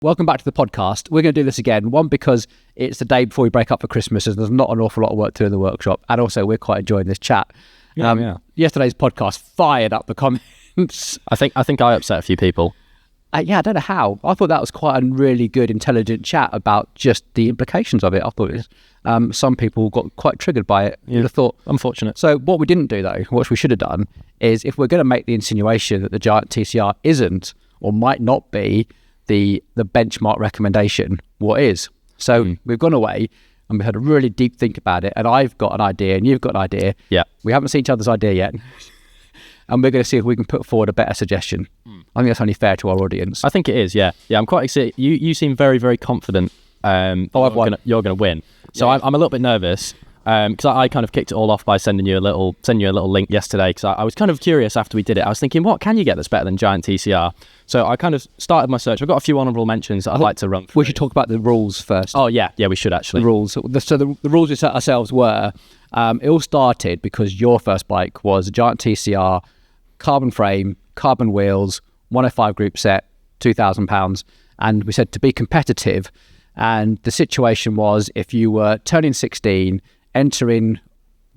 Welcome back to the podcast. We're going to do this again. One, because it's the day before we break up for Christmas and there's not an awful lot of work to do in the workshop. And also, we're quite enjoying this chat. Yesterday's podcast fired up the comments. I think I upset a few people. I don't know how. I thought that was quite a really good, intelligent chat about just the implications of it. I thought it was, some people got quite triggered by it. Yeah. I thought, unfortunate. So what we didn't do, though, what we should have done, is if we're going to make the insinuation that the Giant TCR isn't or might not be the benchmark recommendation, what is? So we've gone away and we had a really deep think about it, and I've got an idea and you've got an idea. Yeah. We haven't seen each other's idea yet. And we're going to see if we can put forward a better suggestion. I think that's only fair to our audience. I think it is, yeah. Yeah, I'm quite excited. You seem very, very confident you're going to win. So yeah. I'm a little bit nervous because I kind of kicked it all off by sending you a little link yesterday because I was kind of curious after we did it. I was thinking, what can you get that's better than Giant TCR? So I kind of started my search. I've got a few honourable mentions that I'd like to run through. We should talk about the rules first. Oh, yeah, we should actually. The rules. So the rules we set ourselves were, it all started because your first bike was a Giant TCR, carbon frame, carbon wheels, 105 group set, £2,000. And we said to be competitive. And the situation was if you were turning 16,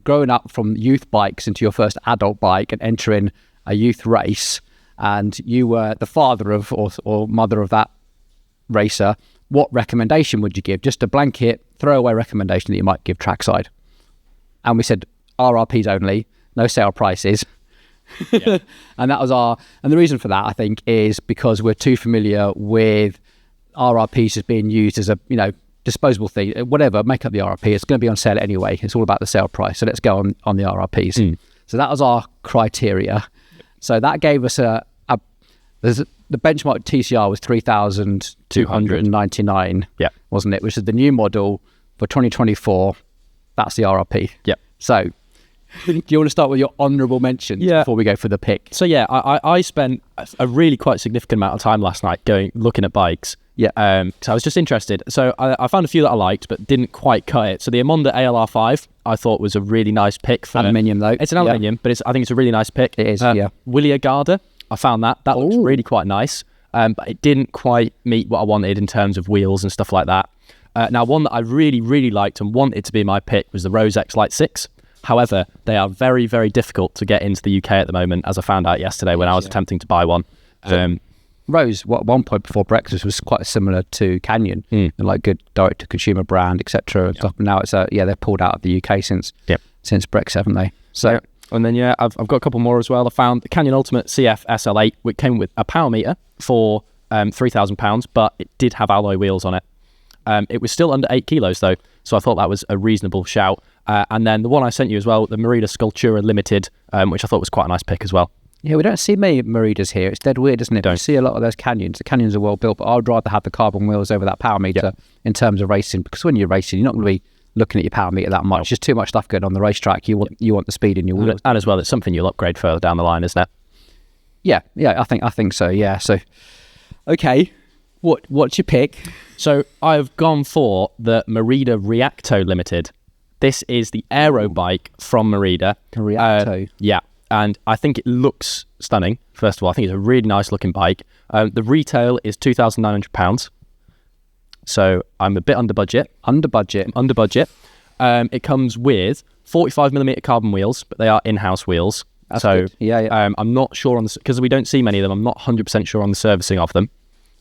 growing up from youth bikes into your first adult bike and entering a youth race, and you were the father of or mother of that racer, what recommendation would you give? Just a blanket throwaway recommendation that you might give trackside. And we said RRPs only, no sale prices. Yeah. And that was and the reason for that, I think, is because we're too familiar with RRPs as being used as a, disposable thing, whatever, make up the RRP. It's going to be on sale anyway. It's all about the sale price. So let's go on the RRPs. So that was our criteria. So that gave us the benchmark TCR was 3,299, wasn't it? Which is the new model for 2024. That's the RRP. Yeah. So do you want to start with your honourable mentions before we go for the pick? So yeah, I spent a really quite significant amount of time last night looking at bikes. Yeah. So I was just interested. So I found a few that I liked, but didn't quite cut it. So the Amonda ALR5 I thought was a really nice pick. For aluminium though. It's an aluminium, but I think it's a really nice pick. It is. Willia Garda, I found that looks really quite nice. But it didn't quite meet what I wanted in terms of wheels and stuff like that. Now one that I really, really liked and wanted to be my pick was the Rose X Lite 6. However, they are very, very difficult to get into the UK at the moment, as I found out yesterday when I was attempting to buy one. Rose, at one point before Brexit, was quite similar to Canyon, and like good direct-to-consumer brand, etc. But now it's they're pulled out of the UK since Brexit, haven't they? So and then I've got a couple more as well. I found the Canyon Ultimate CF SL8, which came with a power meter for £3,000, but it did have alloy wheels on it. It was still under 8 kilos though, so I thought that was a reasonable shout. And then the one I sent you as well, the Merida Sculptura Limited, which I thought was quite a nice pick as well. Yeah, we don't see many Meridas here. It's dead weird, isn't it? You see a lot of those Canyons. The Canyons are well built, but I would rather have the carbon wheels over that power meter in terms of racing, because when you're racing, you're not going to be looking at your power meter that much. There's just too much stuff going on the racetrack. You want the speed in your wheels. And as well, it's something you'll upgrade further down the line, isn't it? Yeah, I think so. Yeah. So, okay, what's your pick? So I've gone for the Merida Reacto Limited. This is the aero bike from Merida. Reacto. Yeah. And I think it looks stunning. First of all, I think it's a really nice looking bike. The retail is £2,900. So I'm a bit under budget. Under budget. It comes with 45mm carbon wheels, but they are in-house wheels. That's good. Yeah. I'm not sure on because we don't see many of them. I'm not 100% sure on the servicing of them.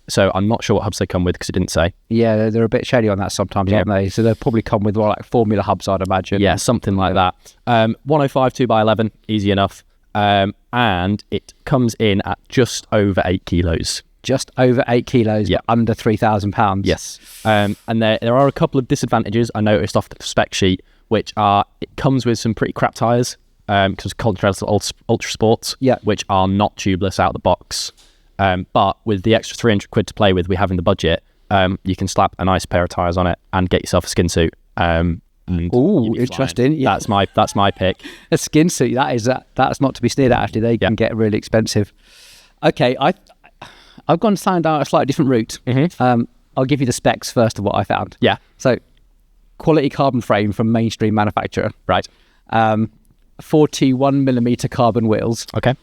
So I'm not sure what hubs they come with because it didn't say. Yeah, they're a bit shady on that sometimes, aren't they? So they'll probably come with more like Formula hubs, I'd imagine. Yeah, something like that. 105 2x11, easy enough. And it comes in at just over 8 kilos. Just over 8 kilos, but under £3,000. Yes. And there are a couple of disadvantages I noticed off the spec sheet, which are it comes with some pretty crap tyres, because Contrails Ultra Sports, which are not tubeless out of the box. But with the extra £300 to play with we have in the budget, you can slap a nice pair of tyres on it and get yourself a skin suit. Ooh, interesting. Yeah. That's my pick. A skin suit, that's not to be sneered at, actually. They can get really expensive. Okay, I've gone down a slightly different route. I'll give you the specs first of what I found. Yeah. So, quality carbon frame from mainstream manufacturer. Right. 41mm carbon wheels. Okay.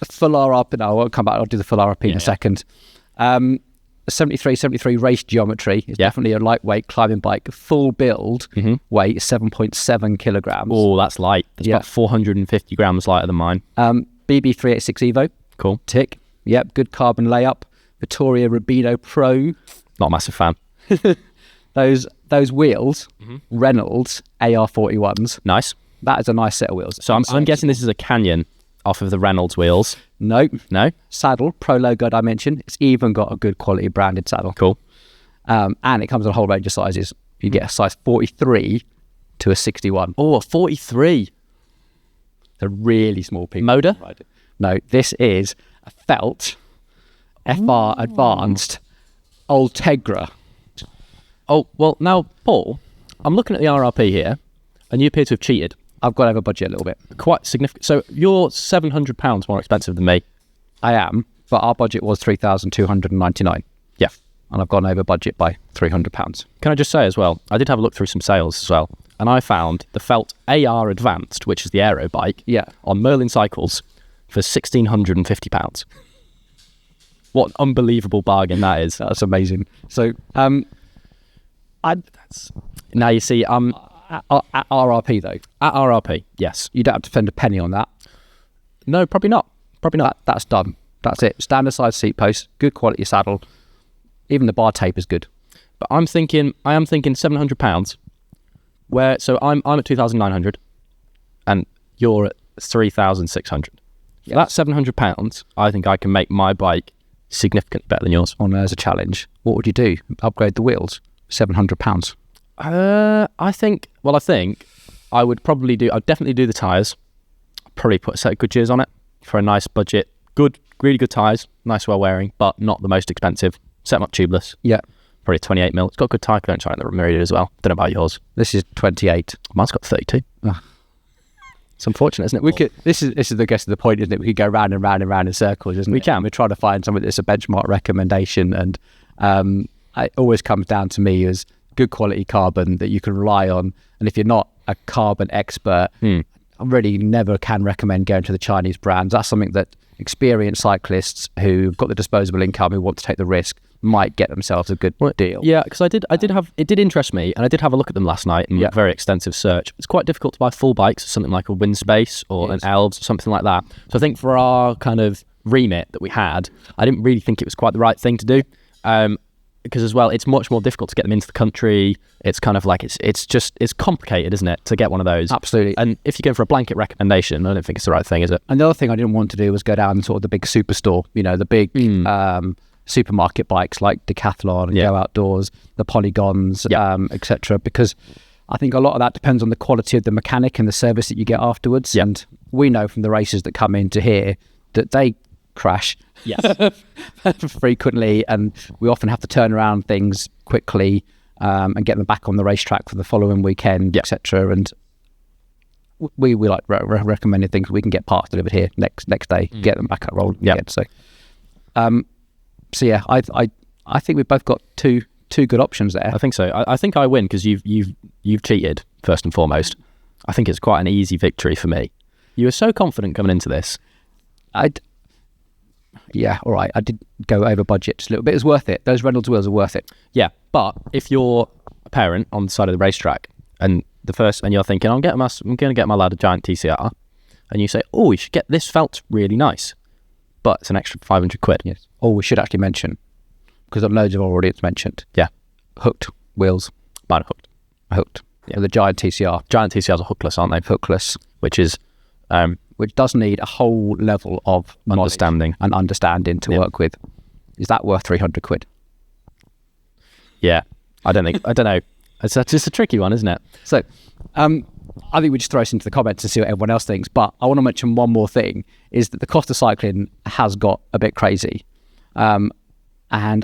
Full RRP. No, I won't come back. I'll do the full RRP in a second. a 73 race geometry. It's definitely a lightweight climbing bike. Full build weight is 7.7 kilograms. Oh, that's light. That's about 450 grams lighter than mine. BB386 Evo. Cool. Tick. Yep, good carbon layup. Vittoria Rubino Pro. Not a massive fan. Those wheels, Reynolds AR41s. Nice. That is a nice set of wheels. So I'm guessing this is a Canyon off of the Reynolds wheels. Nope. No? Saddle, Pro Logo Dimension. It's even got a good quality branded saddle. Cool. And it comes in a whole range of sizes. You get a size 43 to a 61. Oh, a 43. The really small people. Motor? No, this is a felt FR Advanced Ultegra. Oh, well, now, Paul, I'm looking at the RRP here, and you appear to have cheated. I've gone over budget a little bit. Quite significant. So you're £700 more expensive than me. I am, but our budget was $3,299. Yeah. And I've gone over budget by £300. Can I just say as well, I did have a look through some sales as well, and I found the Felt AR Advanced, which is the aero bike, on Merlin Cycles for £1,650. What an unbelievable bargain that is. That's amazing. So, now you see, at RRP though. At RRP, yes. You don't have to spend a penny on that. No, probably not. Probably not. That's done. That's it. Standard size seat post, good quality saddle. Even the bar tape is good. But I am thinking £700. So I'm at 2,900, and you're at 3,600. Yes. That's £700. I think I can make my bike significantly better than yours. Oh, no, as a challenge. What would you do? Upgrade the wheels? £700. I think I would I'd definitely do the tyres. Probably put a set of Goodyears on it for a nice budget. Good, really good tyres, nice, well wearing, but not the most expensive. Set them up tubeless. Yeah. Probably 28 mil. It's got good tyre clearance on it, the Merida as well. Don't know about yours. This is 28. Mine's got 32. It's unfortunate, isn't it? This is the guess of the point, isn't it? We could go round and round and round in circles, isn't it? We can. We're trying to find something that's a benchmark recommendation, and it always comes down to me as good quality carbon that you can rely on. And if you're not a carbon expert, I really never can recommend going to the Chinese brands. That's something that experienced cyclists who've got the disposable income, who want to take the risk, might get themselves a good deal. Yeah, because it did interest me, and I did have a look at them last night in a very extensive search. It's quite difficult to buy full bikes, something like a Windspace or an Elves or something like that. So I think for our kind of remit that we had, I didn't really think it was quite the right thing to do. Because as well, it's much more difficult to get them into the country. It's kind of like it's complicated, isn't it, to get one of those? Absolutely. And if you go for a blanket recommendation, I don't think it's the right thing, is it? And the other thing I didn't want to do was go down sort of the big superstore, the big supermarket bikes like Decathlon and Go Outdoors, the Polygons, etc. Because I think a lot of that depends on the quality of the mechanic and the service that you get afterwards. Yep. And we know from the races that come into here that they crash frequently, and we often have to turn around things quickly and get them back on the racetrack for the following weekend, etc. And we like recommending things we can get parts delivered here next day, get them back up rolling again. So yeah, I think we've both got two good options there. I think so. I think I win because you've cheated first and foremost. I think it's quite an easy victory for me. You were so confident coming into this. Yeah, all right. I did go over budget just a little bit. It's worth it. Those Reynolds wheels are worth it. Yeah, but if you're a parent on the side of the racetrack and you're thinking, I'm going to get my lad a Giant TCR, and you say, oh, you should get this felt really nice, but it's an extra 500 quid. Yes. Or we should actually mention, because loads of our audience mentioned. Yeah. Hooked wheels. Mine are hooked. Yeah. The Giant TCR. Giant TCRs are hookless, aren't they? Hookless. Which does need a whole level of understanding to work with. Is that worth 300 quid? Yeah, I don't know. It's just a tricky one, isn't it? So, I think we just throw this into the comments and see what everyone else thinks. But I want to mention one more thing, is that the cost of cycling has got a bit crazy. And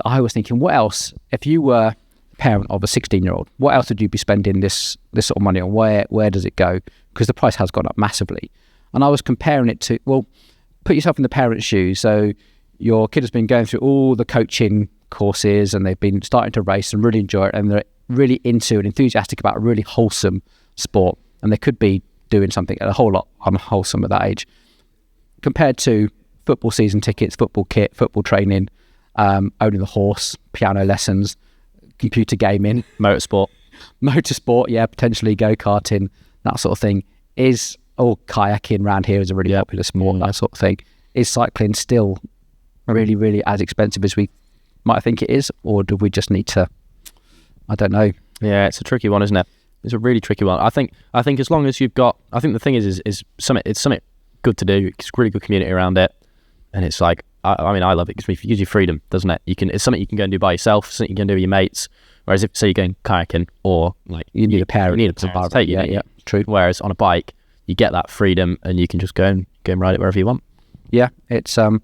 I was thinking, what else, if you were a parent of a 16-year-old, what else would you be spending this sort of money on? Where does it go? Because the price has gone up massively. And I was comparing it to, well, put yourself in the parent's shoes. So your kid has been going through all the coaching courses and they've been starting to race and really enjoy it, and they're really into and enthusiastic about a really wholesome sport, and they could be doing something a whole lot unwholesome at that age, compared to football season tickets, football kit, football training, owning the horse, piano lessons, computer gaming, motorsport, yeah, potentially go-karting, that sort of thing. Kayaking around here is a really popular sport, that sort of thing. Is cycling still really, really as expensive as we might think it is, or do we just need to, I don't know. Yeah, it's a tricky one, isn't it? It's a really tricky one. I think as long as you've got, I think the thing is something, it's something good to do. It's a really good community around it, and it's like, I mean, I love it because it gives you freedom, doesn't it? It's something you can go and do by yourself, something you can do with your mates. Whereas if, say, you're going kayaking, or like you need a parent, to take you. Yeah, true. Whereas on a bike, you get that freedom, and you can just go and ride it wherever you want. Yeah, it's going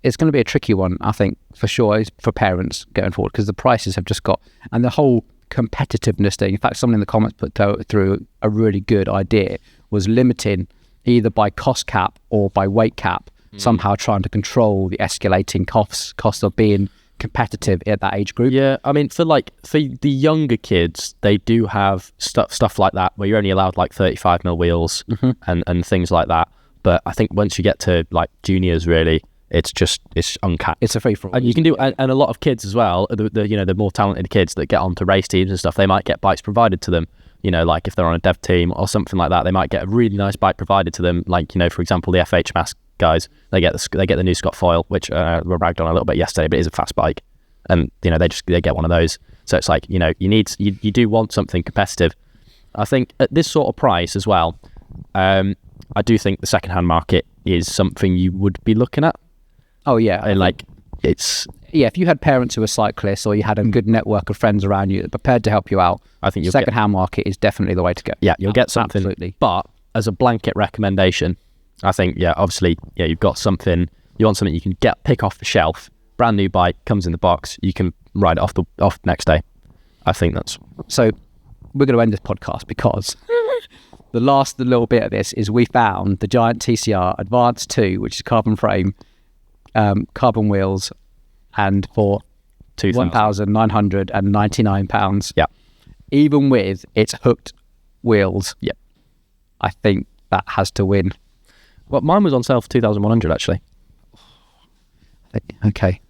to be a tricky one, I think, for sure, for parents going forward, because the prices have just got, and the whole competitiveness thing. In fact, someone in the comments put through a really good idea, was limiting either by cost cap or by weight cap, somehow trying to control the escalating costs of being competitive at that age group. Yeah, I mean, for the younger kids, they do have stuff like that where you're only allowed like 35mm wheels and things like that. But I think once you get to like juniors, really, it's uncapped. It's a free for all. And you can do, and a lot of kids as well, the more talented kids that get onto race teams and stuff, they might get bikes provided to them. Like if they're on a dev team or something like that, they might get a really nice bike provided to them. Like, for example, the FH Mask guys, they get the new Scott Foil, which we ragged on a little bit yesterday, but it is a fast bike, and they get one of those. So it's like, you do want something competitive. I think at this sort of price as well, I do think the secondhand market is something you would be looking at. Oh yeah, and like it's if you had parents who were cyclists, or you had a good network of friends around you prepared to help you out, I think secondhand market is definitely the way to go. Yeah, you'll get something. Absolutely. But as a blanket recommendation, I think obviously you've got something. You want something you can pick off the shelf. Brand new bike comes in the box. You can ride it off the next day. I think that's so. We're going to end this podcast because the little bit of this is we found the Giant TCR Advanced 2, which is carbon frame, carbon wheels, and for £1,999. Yeah. Even with its hooked wheels. Yeah. I think that has to win. Well, mine was on sale for 2,100 actually. Okay.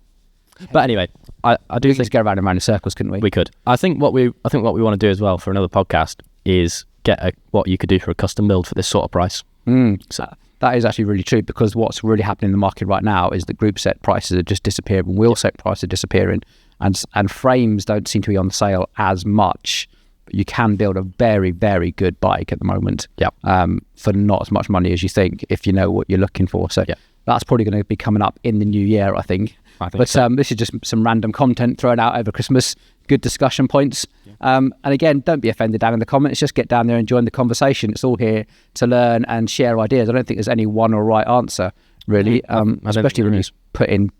But anyway, I do think just go around and round in circles, couldn't we? We could. I think what we want to do as well for another podcast is get what you could do for a custom build for this sort of price. So that is actually really true, because what's really happening in the market right now is that group set prices are just disappearing, wheel set prices are disappearing, and frames don't seem to be on sale as much. But you can build a very, very good bike at the moment. Yeah. For not as much money as you think, if you know what you're looking for. So that's probably going to be coming up in the new year, I think. But so. This is just some random content thrown out over Christmas. Good discussion points. And again, don't be offended down in the comments. Just get down there and join the conversation. It's all here to learn and share ideas. I don't think there's any one or right answer, really. Especially when you put in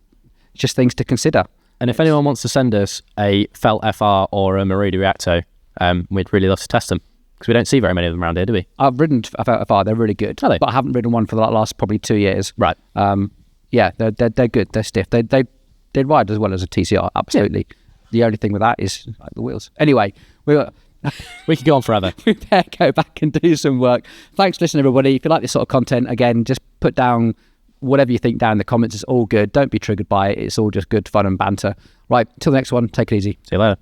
just things to consider. And if anyone wants to send us a Felt FR or a Marudi Reacto, we'd really love to test them, because we don't see very many of them around here, do we? I've ridden a Felt FR. They're really good. Are they? But I haven't ridden one for the last probably 2 years. Right. Yeah, they're good. They're stiff. They ride as well as a TCR. Absolutely. Yeah. The only thing with that is like the wheels. Anyway, we could go on forever. We better go back and do some work. Thanks for listening, everybody. If you like this sort of content, again, just put down whatever you think down in the comments. It's all good. Don't be triggered by it. It's all just good fun and banter. Right, till the next one. Take it easy. See you later.